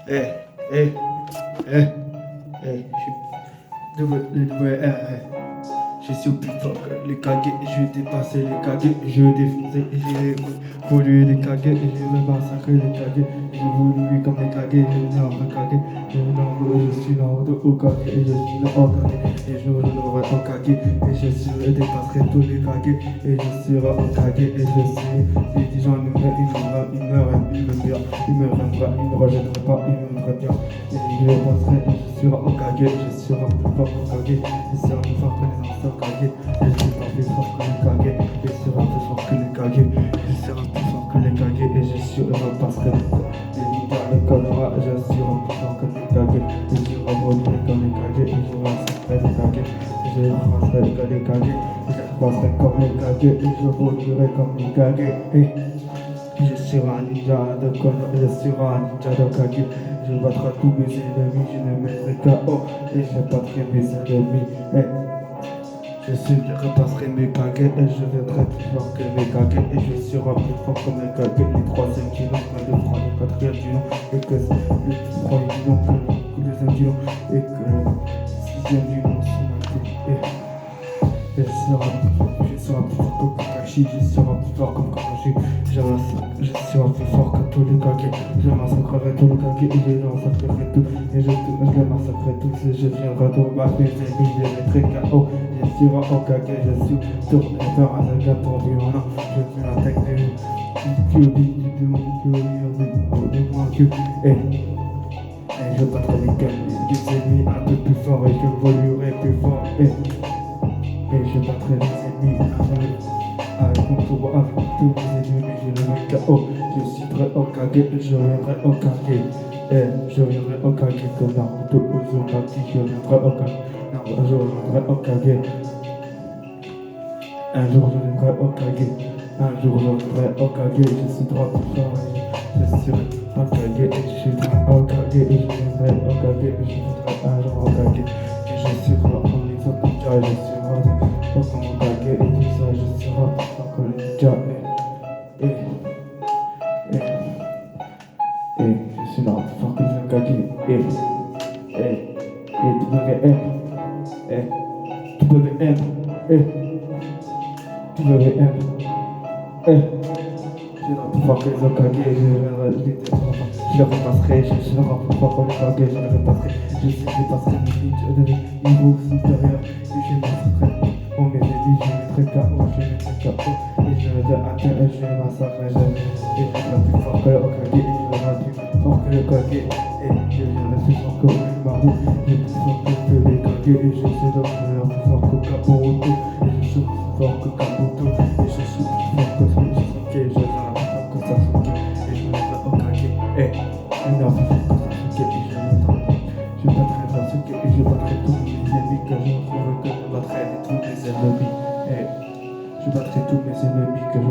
Eh, eh, eh, eh, je suis plus fort que les caguets, je vais dépasser les caguets, je vais défoncer et j'ai pollué les caguets, et je vais massacrer les caguets, j'ai voulu comme les caguets, je vais en caguer, je suis là au caguet, et je suis là au caguet, et je l'aurai au caguet, et je dépasserai tous les caguets, et je serai au caguet, et je suis, les gens ils me bien, ils me reviendra, ils me rejetteront pas, ils m'aimeraient bien, et je les passerai, et je serai au caguet, je serai plus fort au caguet, je serai plus fort que les anciens caguets, je suis pas plus fort que les caguets, je serai plus fort que les caguets, je serai plus fort que les caguets, et je suis, je repasserai les leaders, le connard, je serai plus fort que les caguets, et je rebondirai comme les caguets, et je massacrerai les caguets, et je repasserai comme les caguets, et je repasserai comme les caguets, et je rebondirai comme les caguets, et je serai un ninja de connard, je serai un ninja de kage. Je battrai tous mes ennemis, je ne mettrai KO et je battrai mes ennemis. Je repasserai mes kages et je viendrai plus fort que mes kages et je serai plus fort que mes kages. Les troisième du nom, le quatrième du nom et que le premier du nom, que le deuxième du nom et que le sixième du nom et je serai plus fort que Kakashi, je serai plus fort comme Kakashi, je serai plus fort que tous les Kage, je massacrerai tous les Kage et je les massacrerai tous, et je les massacrerai tous et je viendrai combattre mes ennemis, je les mettrai KO, je serai au Kage, je suis tourné vers un saga tourné en un, je fais la tech de Kyubi, et je battrai les ennemis un peu plus fort et je volerai plus fort et je battrai les ennemis avec mon tour, avec tous mes ennemis, je les mets KO. Je suis prêt au Kage, je viendrai au Kage. Je viendrai au Kage comme Naruto Uzumaki, je viendrai au Kage. Un jour je viendrai au Kage. Un jour je viendrai au Kage. Un jour je viendrai au Kage, je suis trop fort. Je serai au Kage et je suis au Kage et je viendrai au Kage et je viendrai un jour au Kage. Et je serai en exemple ninja et je serai au Kage et tout ça, je serai encore le ninja et je suis là plus fort que le Kage WM je serai plus fort que les Okage, je les repasserai, je serai plus fort que les Okage, je les repasserai, je dépasserai mes niveaux supérieurs, et je massacrerai mes ennemis, je mettrai KO, et je les atteindrai, et je les massacrerai, et je serai plus fort que le Okage, et je serai plus fort que le Kage, et je serai plus fort que Maru, je suis plus fort que les Kage, et je serai plus fort que Kabuto, et je suis plus fort que Kabuto, et je suis plus fort que Sasuke, je serai plus fort que Sasuke, et je viendrai au Kage, et je battrai Sasuke, et je battrai tous mes ennemis que je retrouverai, que je battrai tous mes ennemis, et je battrai tous mes ennemis que je